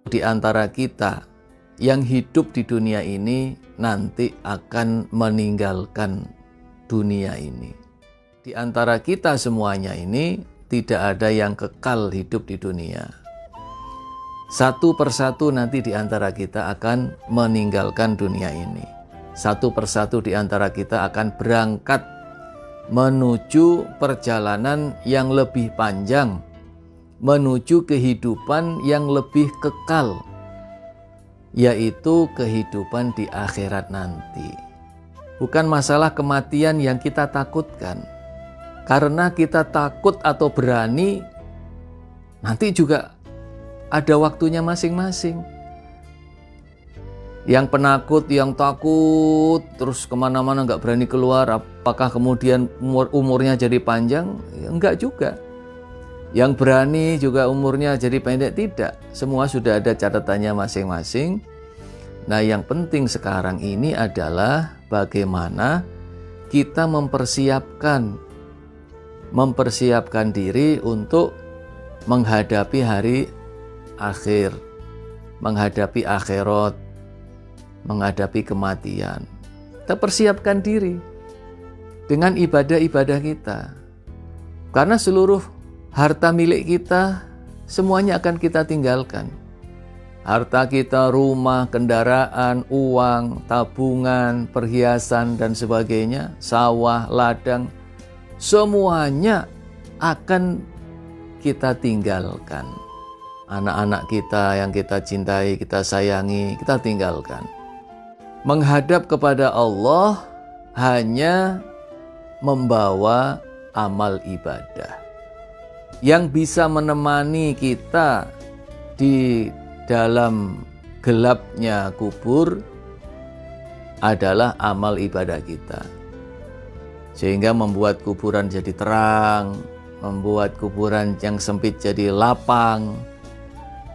di antara kita yang hidup di dunia ini nanti akan meninggalkan dunia ini. Di antara kita semuanya ini tidak ada yang kekal hidup di dunia. Satu persatu nanti di antara kita akan meninggalkan dunia ini. Satu persatu di antara kita akan berangkat menuju perjalanan yang lebih panjang, menuju kehidupan yang lebih kekal, yaitu kehidupan di akhirat nanti. Bukan masalah kematian yang kita takutkan, karena kita takut atau berani, nanti juga ada waktunya masing-masing. Yang penakut, yang takut, terus kemana-mana nggak berani keluar, apakah kemudian umurnya jadi panjang? Ya, enggak juga. Yang berani juga umurnya jadi pendek? Tidak. Semua sudah ada catatannya masing-masing. Nah, yang penting sekarang ini adalah bagaimana kita mempersiapkan diri untuk menghadapi hari akhir, menghadapi akhirat, menghadapi kematian. Kita persiapkan diri dengan ibadah-ibadah kita. Karena seluruh harta milik kita semuanya akan kita tinggalkan. Harta kita, rumah, kendaraan, uang, tabungan, perhiasan dan sebagainya, sawah, ladang, semuanya akan kita tinggalkan. Anak-anak kita yang kita cintai, kita sayangi, kita tinggalkan. Menghadap kepada Allah hanya membawa amal ibadah yang bisa menemani kita di dalam gelapnya kubur adalah amal ibadah kita, sehingga membuat kuburan jadi terang, membuat kuburan yang sempit jadi lapang,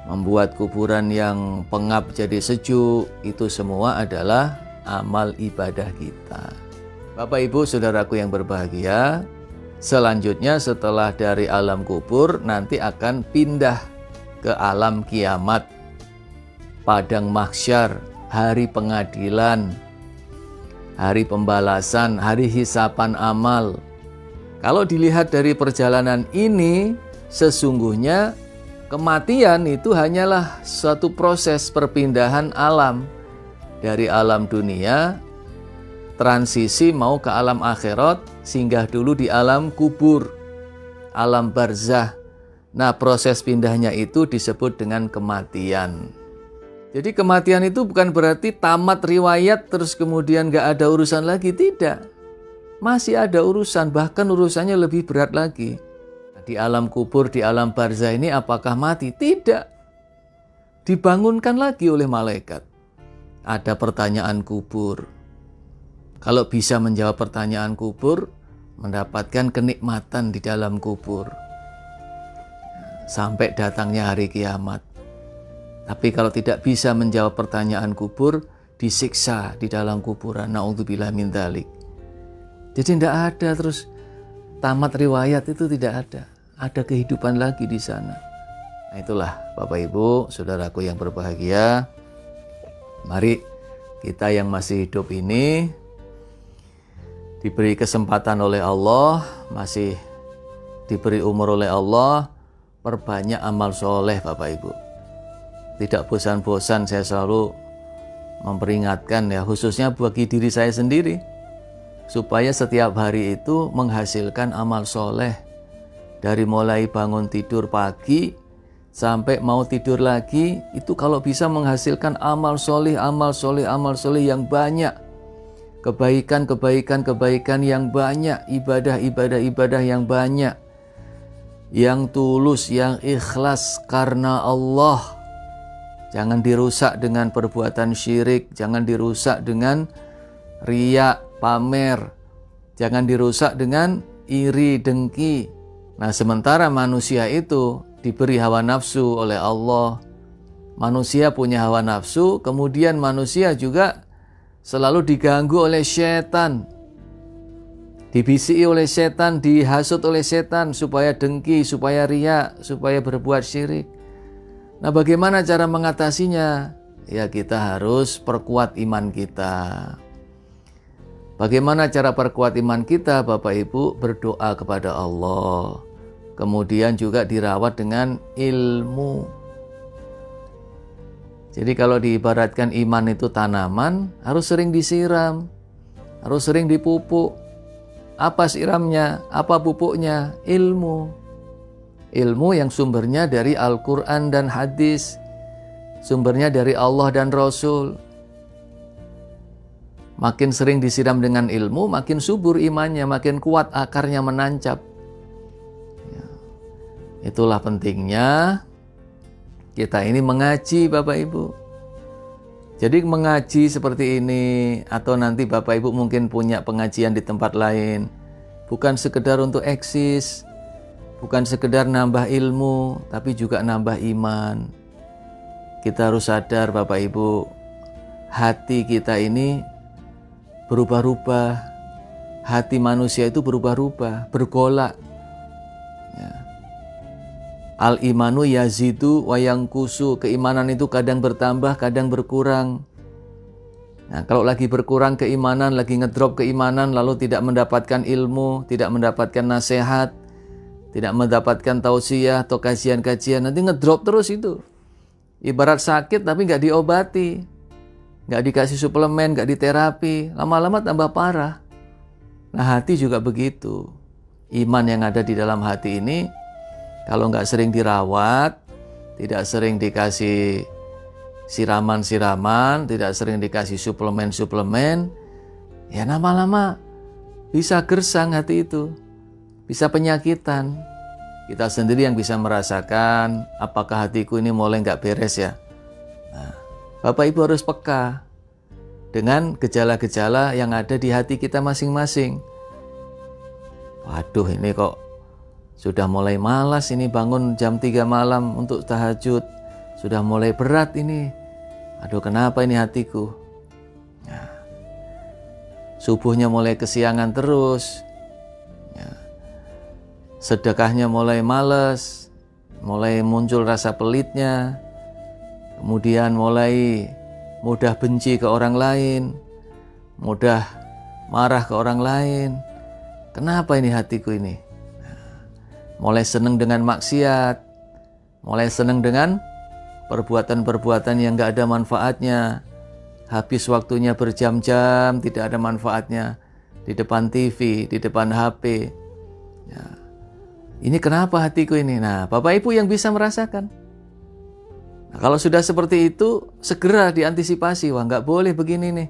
membuat kuburan yang pengap jadi sejuk. Itu semua adalah amal ibadah kita. Bapak Ibu saudaraku yang berbahagia, selanjutnya setelah dari alam kubur nanti akan pindah ke alam kiamat, padang mahsyar, hari pengadilan, hari pembalasan, hari hisapan amal. Kalau dilihat dari perjalanan ini, sesungguhnya kematian itu hanyalah suatu proses perpindahan alam dari alam dunia, transisi mau ke alam akhirat, singgah dulu di alam kubur, alam barzah. Nah, proses pindahnya itu disebut dengan kematian. Jadi kematian itu bukan berarti tamat riwayat terus kemudian gak ada urusan lagi, tidak. Masih ada urusan, bahkan urusannya lebih berat lagi. Di alam kubur, di alam barzah ini apakah mati? Tidak. Dibangunkan lagi oleh malaikat. Ada pertanyaan kubur. Kalau bisa menjawab pertanyaan kubur, mendapatkan kenikmatan di dalam kubur. Sampai datangnya hari kiamat. Tapi kalau tidak bisa menjawab pertanyaan kubur, disiksa di dalam kuburan. Na'udzubillah min dzalik. Jadi tidak ada terus tamat riwayat, itu tidak ada. Ada kehidupan lagi di sana. Nah, itulah Bapak Ibu, saudaraku yang berbahagia. Mari kita yang masih hidup ini diberi kesempatan oleh Allah, masih diberi umur oleh Allah, perbanyak amal soleh Bapak Ibu. Tidak bosan-bosan saya selalu memperingatkan ya, khususnya bagi diri saya sendiri, supaya setiap hari itu menghasilkan amal soleh. Dari mulai bangun tidur pagi sampai mau tidur lagi, itu kalau bisa menghasilkan amal soleh, amal soleh, amal soleh yang banyak. Kebaikan yang banyak, ibadah yang banyak. Yang tulus, yang ikhlas karena Allah. Jangan dirusak dengan perbuatan syirik, jangan dirusak dengan riya, pamer. Jangan dirusak dengan iri, dengki. Nah, sementara manusia itu diberi hawa nafsu oleh Allah. Manusia punya hawa nafsu, kemudian manusia juga selalu diganggu oleh setan. Dibisiki oleh setan, dihasut oleh setan supaya dengki, supaya riya, supaya berbuat syirik. Nah, bagaimana cara mengatasinya? Ya, kita harus perkuat iman kita. Bagaimana cara perkuat iman kita, Bapak Ibu? Berdoa kepada Allah. Kemudian juga dirawat dengan ilmu. Jadi kalau diibaratkan iman itu tanaman, harus sering disiram, harus sering dipupuk. Apa siramnya? Apa pupuknya? Ilmu. Ilmu yang sumbernya dari Al-Quran dan hadis, sumbernya dari Allah dan Rasul. Makin sering disiram dengan ilmu, makin subur imannya, makin kuat akarnya menancap. Ya. Itulah pentingnya kita ini mengaji, Bapak Ibu. Jadi mengaji seperti ini, atau nanti Bapak Ibu mungkin punya pengajian di tempat lain, bukan sekedar untuk eksis, bukan sekedar nambah ilmu, tapi juga nambah iman. Kita harus sadar, Bapak Ibu, hati kita ini berubah-ubah. Hati manusia itu berubah-ubah, bergolak. Ya. Al-imanu yazidu wa yanqusu. Keimanan itu kadang bertambah, kadang berkurang. Nah, kalau lagi berkurang keimanan, lagi ngedrop keimanan, lalu tidak mendapatkan ilmu, tidak mendapatkan nasihat, tidak mendapatkan tausiah atau kajian-kajian, nanti ngedrop terus itu. Ibarat sakit tapi nggak diobati, nggak dikasih suplemen, nggak diterapi, lama-lama tambah parah. Nah, hati juga begitu. Iman yang ada di dalam hati ini, kalau nggak sering dirawat, tidak sering dikasih siraman-siraman, tidak sering dikasih suplemen-suplemen, ya lama-lama bisa gersang hati itu, bisa penyakitan. Kita sendiri yang bisa merasakan apakah hatiku ini mulai nggak beres ya. Nah, Bapak Ibu harus peka dengan gejala-gejala yang ada di hati kita masing-masing. Waduh, ini kok sudah mulai malas ini bangun jam 3 malam untuk tahajud. Sudah mulai berat ini. Aduh, kenapa ini hatiku? Nah, subuhnya mulai kesiangan terus. Sedekahnya mulai malas, mulai muncul rasa pelitnya, kemudian mulai mudah benci ke orang lain, mudah marah ke orang lain. Kenapa ini hatiku ini? Mulai senang dengan maksiat, mulai senang dengan perbuatan-perbuatan yang gak ada manfaatnya, habis waktunya berjam-jam tidak ada manfaatnya, di depan TV, di depan HP. Ya. Ini kenapa hatiku ini? Nah, Bapak Ibu yang bisa merasakan. Nah, kalau sudah seperti itu, segera diantisipasi. Wah, nggak boleh begini nih.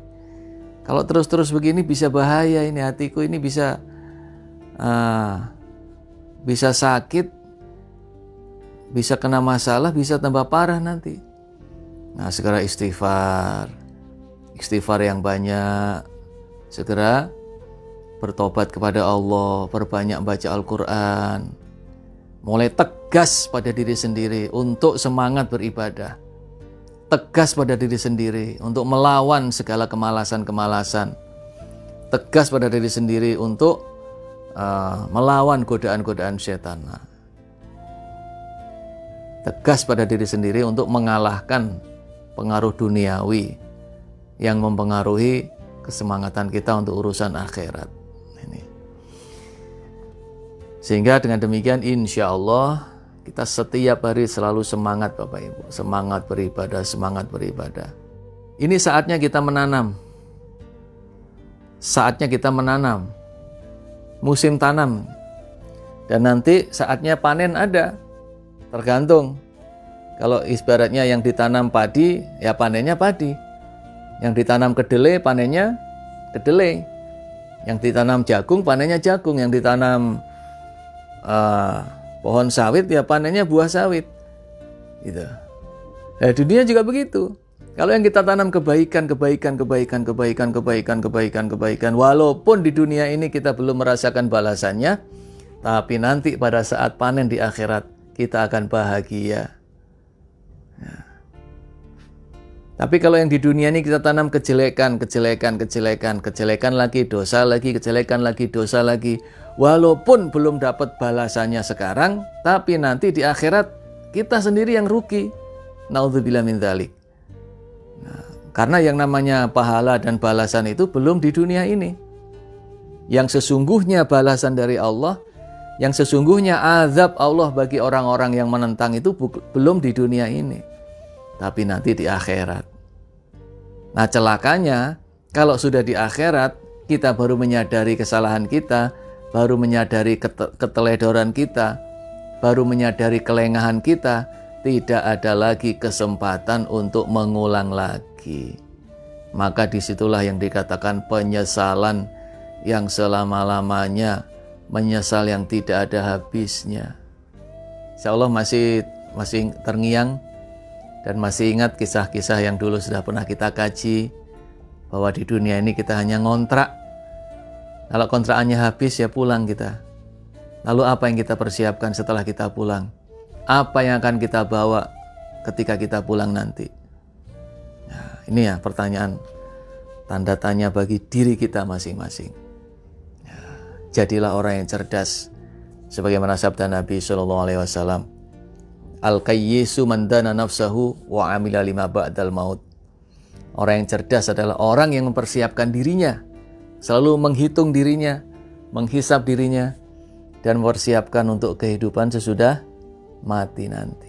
Kalau terus-terus begini bisa bahaya ini. Hatiku ini bisa sakit, bisa kena masalah, bisa tambah parah nanti. Nah, segera istighfar. Istighfar yang banyak. Segera bertobat kepada Allah, perbanyak baca Al-Quran. Mulai tegas pada diri sendiri untuk semangat beribadah. Tegas pada diri sendiri untuk melawan segala kemalasan-kemalasan. Tegas pada diri sendiri untuk melawan godaan-godaan setan. Tegas pada diri sendiri untuk mengalahkan pengaruh duniawi yang mempengaruhi kesemangatan kita untuk urusan akhirat. Sehingga dengan demikian insya Allah kita setiap hari selalu semangat Bapak Ibu. Semangat beribadah, semangat beribadah. Ini saatnya kita menanam. Saatnya kita menanam. Musim tanam. Dan nanti saatnya panen ada. Tergantung. Kalau ibaratnya yang ditanam padi, ya panennya padi. Yang ditanam kedelai, panennya kedelai. Yang ditanam jagung, panennya jagung. Yang ditanam pohon sawit, ya panennya buah sawit. Gitu. Nah, dunia juga begitu. Kalau yang kita tanam kebaikan, walaupun di dunia ini kita belum merasakan balasannya, tapi nanti pada saat panen di akhirat kita akan bahagia. Nah. Tapi kalau yang di dunia ini kita tanam kejelekan lagi, dosa lagi, kejelekan lagi, dosa lagi. Walaupun belum dapat balasannya sekarang, tapi nanti di akhirat kita sendiri yang rugi. Naudzubillah min dzalik. Nah, karena yang namanya pahala dan balasan itu belum di dunia ini. Yang sesungguhnya balasan dari Allah, yang sesungguhnya azab Allah bagi orang-orang yang menentang itu belum di dunia ini, tapi nanti di akhirat. Nah, celakanya kalau sudah di akhirat, kita baru menyadari kesalahan kita, baru menyadari keteledoran kita, baru menyadari kelengahan kita, tidak ada lagi kesempatan untuk mengulang lagi. Maka disitulah yang dikatakan penyesalan yang selama-lamanya, menyesal yang tidak ada habisnya. Insya Allah masih terngiang dan masih ingat kisah-kisah yang dulu sudah pernah kita kaji, bahwa di dunia ini kita hanya ngontrak. Kalau kontrakannya habis ya pulang kita. Lalu apa yang kita persiapkan setelah kita pulang? Apa yang akan kita bawa ketika kita pulang nanti? Nah, ini ya pertanyaan tanda tanya bagi diri kita masing-masing. Jadilah orang yang cerdas, sebagaimana sabda Nabi SAW, Al-kayyisu man dana nafsahu wa amila lima ba'dal maut. Orang yang cerdas adalah orang yang mempersiapkan dirinya, selalu menghitung dirinya, menghisap dirinya, dan mempersiapkan untuk kehidupan sesudah mati nanti.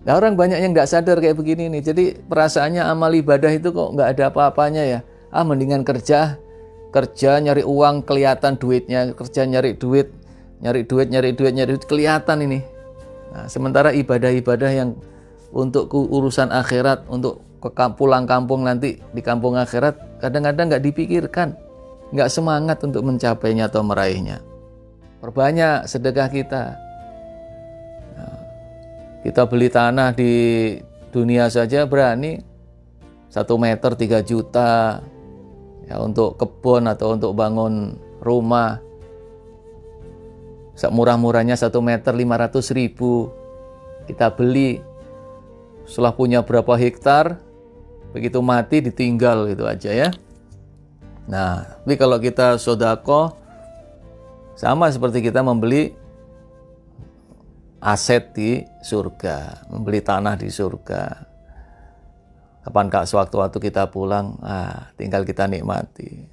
Nah, orang banyak yang nggak sadar kayak begini nih. Jadi perasaannya amal ibadah itu kok nggak ada apa-apanya ya. Mendingan kerja nyari uang, kelihatan duitnya, kerja nyari duit kelihatan ini. Nah, sementara ibadah-ibadah yang untuk urusan akhirat, untuk pulang kampung nanti di kampung akhirat, kadang-kadang nggak dipikirkan, nggak semangat untuk mencapainya atau meraihnya. Perbanyak sedekah kita. Nah, kita beli tanah di dunia saja berani 1 meter 3 juta. Ya, untuk kebun atau untuk bangun rumah, murah-murahnya 1 meter 500.000 kita beli. Setelah punya berapa hektar, begitu mati ditinggal gitu aja ya. Nah, tapi kalau kita sedekah, sama seperti kita membeli aset di surga, membeli tanah di surga. Kapan sewaktu-waktu kita pulang, tinggal kita nikmati.